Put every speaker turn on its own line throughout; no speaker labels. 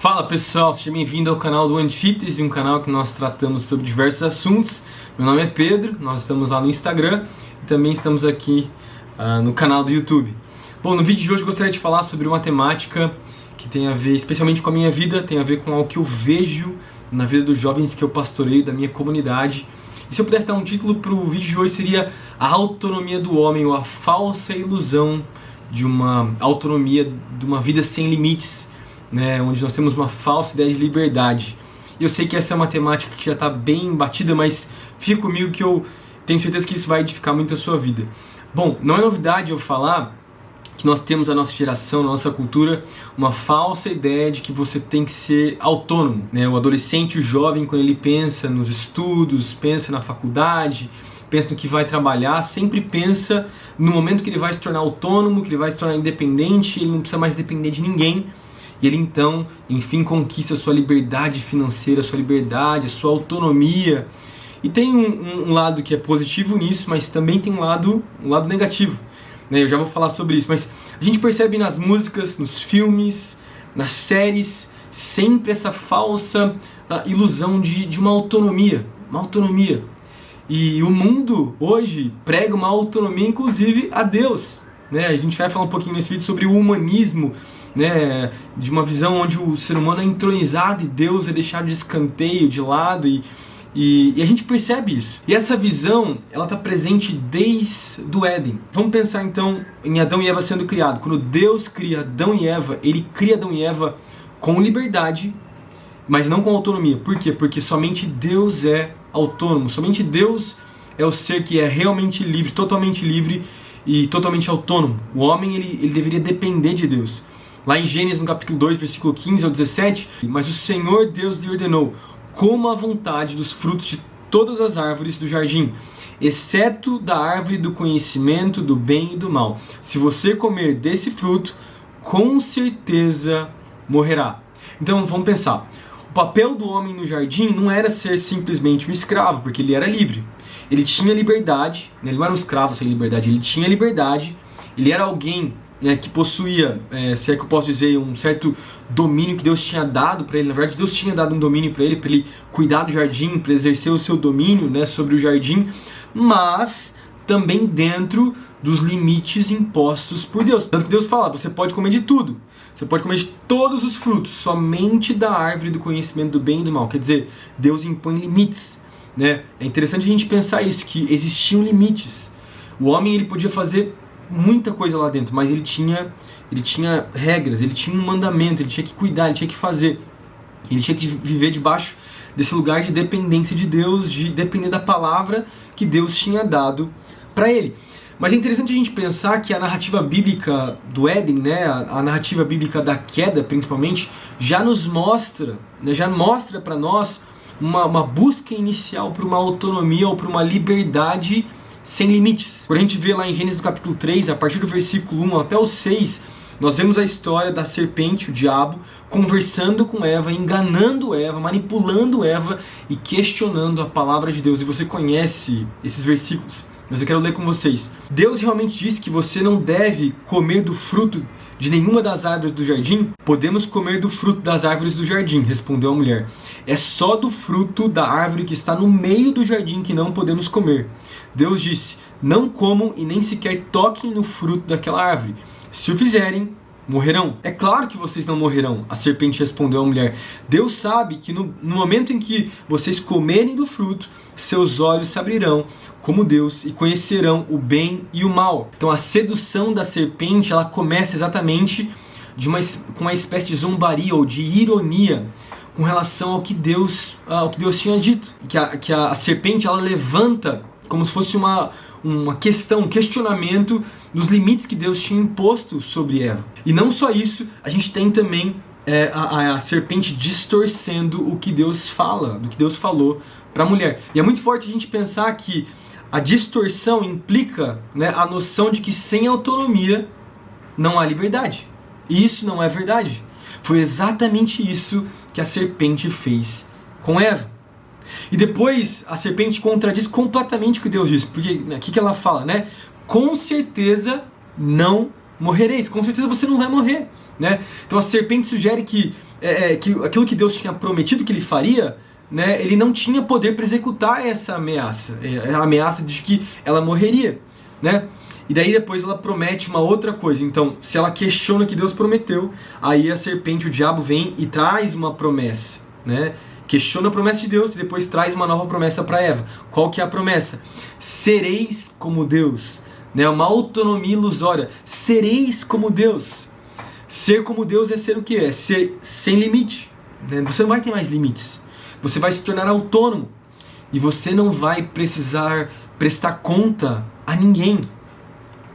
Fala pessoal, seja bem-vindo ao canal do Antítese, um canal que nós tratamos sobre diversos assuntos. Meu nome é Pedro, nós estamos lá no Instagram e também estamos aqui no canal do YouTube. Bom, no vídeo de hoje eu gostaria de falar sobre uma temática que tem a ver especialmente com a minha vida, tem a ver com algo que eu vejo na vida dos jovens que eu pastoreio, da minha comunidade. E se eu pudesse dar um título para o vídeo de hoje seria a autonomia do homem, ou a falsa ilusão de uma autonomia, de uma vida sem limites, né, onde nós temos uma falsa ideia de liberdade. Eu sei que essa é uma temática que já está bem batida, mas fica comigo que eu tenho certeza que isso vai edificar muito a sua vida. Bom, não é novidade eu falar que nós temos na nossa geração, na nossa cultura, uma falsa ideia de que você tem que ser autônomo, né? O adolescente, o jovem, quando ele pensa nos estudos, pensa na faculdade, pensa no que vai trabalhar, sempre pensa no momento que ele vai se tornar autônomo, que ele vai se tornar independente, ele não precisa mais depender de ninguém. E ele então, enfim, conquista a sua liberdade financeira, a sua liberdade, a sua autonomia. E tem um lado que é positivo nisso, mas também tem um lado negativo, né? Eu já vou falar sobre isso, mas a gente percebe nas músicas, nos filmes, nas séries, sempre essa falsa ilusão de uma autonomia. E o mundo hoje prega uma autonomia, inclusive, a Deus, né? A gente vai falar um pouquinho nesse vídeo sobre o humanismo, né, de uma visão onde o ser humano é entronizado e Deus é deixado de escanteio, de lado, e a gente percebe isso. E essa visão, ela está presente desde o Éden. Vamos pensar então em Adão e Eva sendo criados. Quando Deus cria Adão e Eva, Ele cria Adão e Eva com liberdade, mas não com autonomia. Por quê? Porque somente Deus é autônomo, somente Deus é o ser que é realmente livre, totalmente livre e totalmente autônomo. O homem, ele deveria depender de Deus. Lá em Gênesis, no capítulo 2, versículo 15 ao 17, mas o Senhor Deus lhe ordenou, coma à vontade dos frutos de todas as árvores do jardim, exceto da árvore do conhecimento do bem e do mal. Se você comer desse fruto, com certeza morrerá. Então vamos pensar, o papel do homem no jardim não era ser simplesmente um escravo, porque ele era livre. Ele tinha liberdade, ele não era um escravo sem liberdade, ele tinha liberdade, ele era alguém que possuía, se é que eu posso dizer, um certo domínio que Deus tinha dado para ele. Na verdade, Deus tinha dado um domínio para ele cuidar do jardim, para exercer o seu domínio, né, sobre o jardim, mas também dentro dos limites impostos por Deus. Tanto que Deus fala, você pode comer de tudo, você pode comer de todos os frutos, somente da árvore do conhecimento do bem e do mal. Quer dizer, Deus impõe limites, né? É interessante a gente pensar isso, que existiam limites. O homem, ele podia fazer muita coisa lá dentro, mas ele tinha regras, ele tinha um mandamento, ele tinha que cuidar, ele tinha que fazer, ele tinha que viver debaixo desse lugar de dependência de Deus, de depender da palavra que Deus tinha dado para ele. Mas é interessante a gente pensar que a narrativa bíblica do Éden, né, a narrativa bíblica da queda principalmente, já nos mostra, né, já mostra para nós uma busca inicial por uma autonomia ou por uma liberdade sem limites. Quando a gente vê lá em Gênesis capítulo 3, a partir do versículo 1 até o 6, nós vemos a história da serpente, o diabo, conversando com Eva, enganando Eva, manipulando Eva e questionando a palavra de Deus. E você conhece esses versículos, mas eu quero ler com vocês. Deus realmente disse que você não deve comer do fruto de nenhuma das árvores do jardim? Podemos comer do fruto das árvores do jardim, respondeu a mulher. É só do fruto da árvore que está no meio do jardim que não podemos comer. Deus disse, não comam e nem sequer toquem no fruto daquela árvore. Se o fizerem, morrerão. É claro que vocês não morrerão, a serpente respondeu à mulher. Deus sabe que no momento em que vocês comerem do fruto, seus olhos se abrirão como Deus e conhecerão o bem e o mal. Então a sedução da serpente, ela começa exatamente com uma espécie de zombaria ou de ironia com relação ao que Deus tinha dito. Que a serpente, ela levanta como se fosse uma questão, um questionamento dos limites que Deus tinha imposto sobre Eva. E não só isso, a gente tem também a serpente distorcendo o que Deus fala, do que Deus falou para a mulher. E é muito forte a gente pensar que a distorção implica, né, a noção de que sem autonomia não há liberdade. E isso não é verdade. Foi exatamente isso que a serpente fez com Eva. E depois a serpente contradiz completamente o que Deus disse. Porque o que ela fala, né? Com certeza não morrereis. Com certeza você não vai morrer, né? Então a serpente sugere que que aquilo que Deus tinha prometido que ele faria, né, ele não tinha poder para executar essa ameaça, a ameaça de que ela morreria, né? E daí depois ela promete uma outra coisa. Então, se ela questiona o que Deus prometeu, aí a serpente, o diabo, vem e traz uma promessa, né? Questiona a promessa de Deus e depois traz uma nova promessa para Eva. Qual que é a promessa? Sereis como Deus, né? Uma autonomia ilusória. Sereis como Deus. Ser como Deus é ser o quê? É ser sem limite, né? Você não vai ter mais limites. Você vai se tornar autônomo e você não vai precisar prestar conta a ninguém.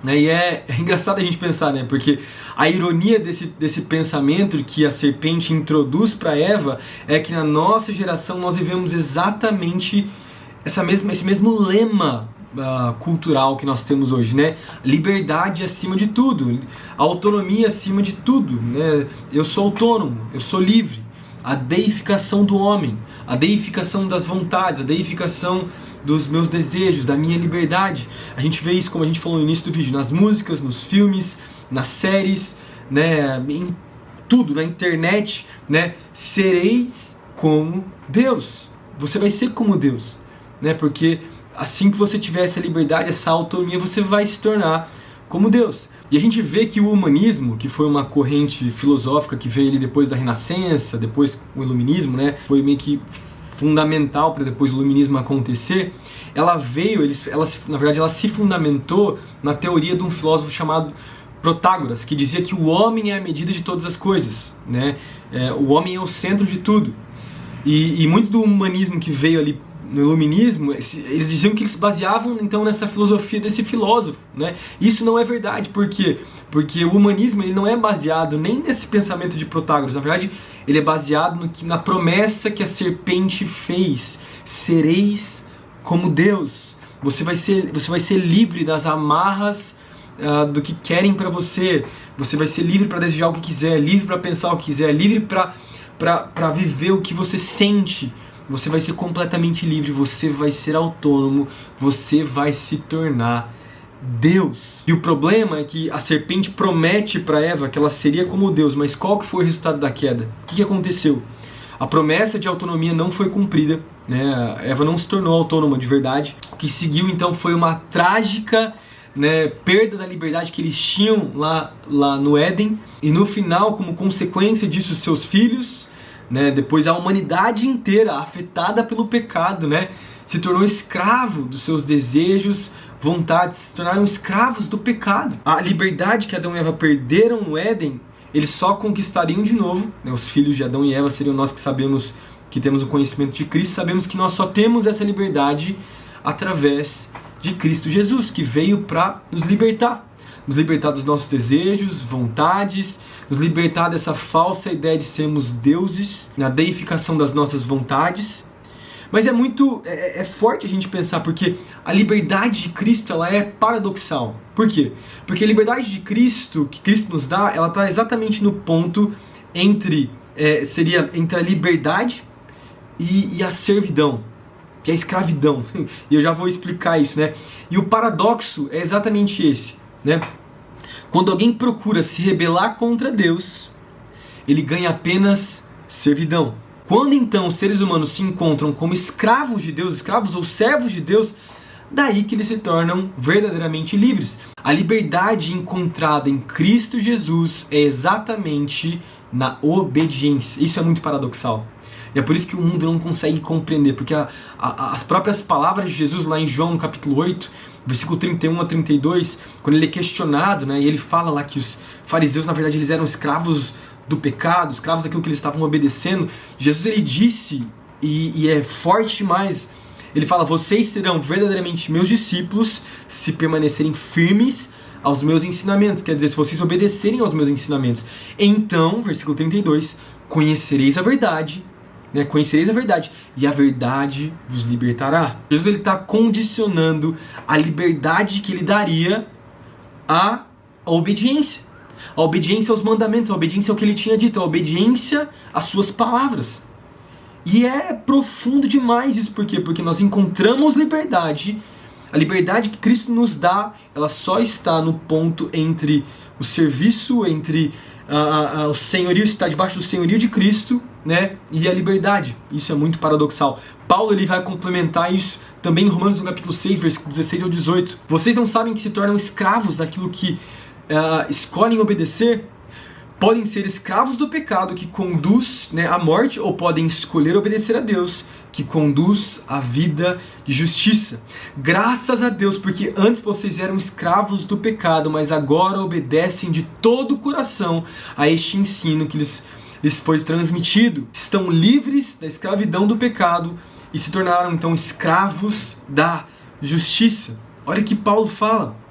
E é engraçado a gente pensar, né? Porque a ironia desse pensamento que a serpente introduz para Eva é que na nossa geração nós vivemos exatamente esse mesmo lema cultural que nós temos hoje, né? Liberdade acima de tudo, autonomia acima de tudo, né? Eu sou autônomo, eu sou livre. A deificação do homem, a deificação das vontades, a deificação dos meus desejos, da minha liberdade. A gente vê isso, como a gente falou no início do vídeo, nas músicas, nos filmes, nas séries, né, em tudo, na internet, né? Sereis como Deus. Você vai ser como Deus, né? Porque assim que você tiver essa liberdade, essa autonomia, você vai se tornar como Deus. E a gente vê que o humanismo, que foi uma corrente filosófica que veio ali depois da Renascença, depois o Iluminismo, né, foi meio que fundamental para depois o Iluminismo acontecer, ela veio, na verdade ela se fundamentou na teoria de um filósofo chamado Protágoras, que dizia que o homem é a medida de todas as coisas, né? O homem é o centro de tudo. E muito do humanismo que veio ali no Iluminismo, eles diziam que eles se baseavam então nessa filosofia desse filósofo, né? Isso não é verdade, por quê? Porque o humanismo ele não é baseado nem nesse pensamento de Protágoras, na verdade ele é baseado na promessa que a serpente fez: sereis como Deus. Você vai ser livre das amarras do que querem para você. Você vai ser livre para desejar o que quiser, livre para pensar o que quiser, livre para viver o que você sente. Você vai ser completamente livre, você vai ser autônomo, você vai se tornar Deus. E o problema é que a serpente promete para Eva que ela seria como Deus, mas qual que foi o resultado da queda? O que aconteceu? A promessa de autonomia não foi cumprida, né? Eva não se tornou autônoma de verdade. O que seguiu então foi uma trágica, né, perda da liberdade que eles tinham lá no Éden, e no final, como consequência disso, seus filhos, né, depois a humanidade inteira afetada pelo pecado, né, se tornou escravo dos seus desejos, vontades, se tornaram escravos do pecado. A liberdade que Adão e Eva perderam no Éden, eles só conquistariam de novo, né, os filhos de Adão e Eva seriam nós que sabemos, que temos o conhecimento de Cristo, sabemos que nós só temos essa liberdade através de Cristo Jesus, que veio para nos libertar dos nossos desejos, vontades, nos libertar dessa falsa ideia de sermos deuses, na deificação das nossas vontades. Mas é forte a gente pensar, porque a liberdade de Cristo ela é paradoxal. Por quê? Porque a liberdade de Cristo, que Cristo nos dá, ela está exatamente no ponto entre a liberdade e a servidão, que é a escravidão. E eu já vou explicar isso, né? E o paradoxo é exatamente esse, né? Quando alguém procura se rebelar contra Deus, ele ganha apenas servidão. Quando então os seres humanos se encontram como escravos de Deus, escravos ou servos de Deus, daí que eles se tornam verdadeiramente livres. A liberdade encontrada em Cristo Jesus é exatamente na obediência. Isso é muito paradoxal. E é por isso que o mundo não consegue compreender, porque as próprias palavras de Jesus lá em João, no capítulo 8, versículo 31 a 32, quando ele é questionado, né, e ele fala lá que os fariseus, na verdade, eles eram escravos do pecado, escravos daquilo que eles estavam obedecendo. Jesus, ele disse, e é forte demais, ele fala: vocês serão verdadeiramente meus discípulos se permanecerem firmes aos meus ensinamentos. Quer dizer, se vocês obedecerem aos meus ensinamentos. Então, versículo 32, conhecereis a verdade, né? Conhecereis a verdade, e a verdade vos libertará. Jesus, ele está condicionando a liberdade que ele daria à obediência. A obediência aos mandamentos, a obediência ao que ele tinha dito, a obediência às suas palavras. E é profundo demais isso. Por quê? Porque nós encontramos liberdade. A liberdade que Cristo nos dá, ela só está no ponto entre o serviço, entre o senhorio, está debaixo do senhorio de Cristo, né, e a liberdade. Isso é muito paradoxal. Paulo ele vai complementar isso também em Romanos no capítulo 6, versículo 16 ao 18. Vocês não sabem que se tornam escravos daquilo que escolhem obedecer? Podem ser escravos do pecado que conduz, né, à morte, ou podem escolher obedecer a Deus, que conduz à vida de justiça. Graças a Deus, porque antes vocês eram escravos do pecado, mas agora obedecem de todo o coração a este ensino que lhes foi transmitido. Estão livres da escravidão do pecado e se tornaram então escravos da justiça. Olha o que Paulo fala.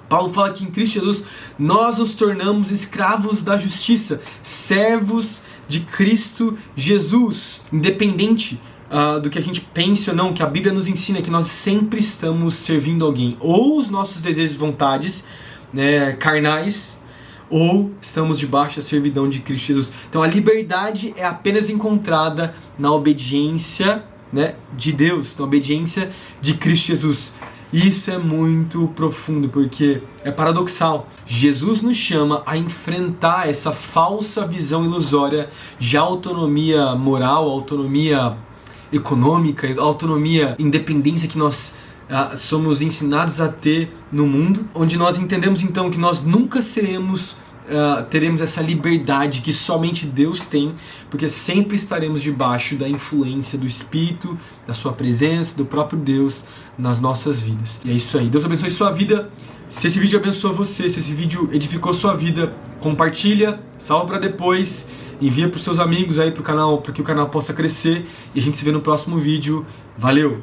Paulo fala que em Cristo Jesus nós nos tornamos escravos da justiça, servos de Cristo Jesus. Independente do que a gente pense ou não, que a Bíblia nos ensina que nós sempre estamos servindo alguém. Ou os nossos desejos e vontades, né, carnais, ou estamos debaixo da servidão de Cristo Jesus. Então a liberdade é apenas encontrada na obediência, né, de Deus, na obediência de Cristo Jesus. Isso é muito profundo, porque é paradoxal. Jesus nos chama a enfrentar essa falsa visão ilusória de autonomia moral, autonomia econômica, autonomia, independência que nós somos ensinados a ter no mundo, onde nós entendemos então que nós nunca teremos essa liberdade que somente Deus tem, porque sempre estaremos debaixo da influência do Espírito, da sua presença, do próprio Deus nas nossas vidas. E é isso aí. Deus abençoe sua vida. Se esse vídeo abençoou você, se esse vídeo edificou sua vida, compartilha, salva para depois, envia para os seus amigos aí pro canal, para que o canal possa crescer, e a gente se vê no próximo vídeo. Valeu!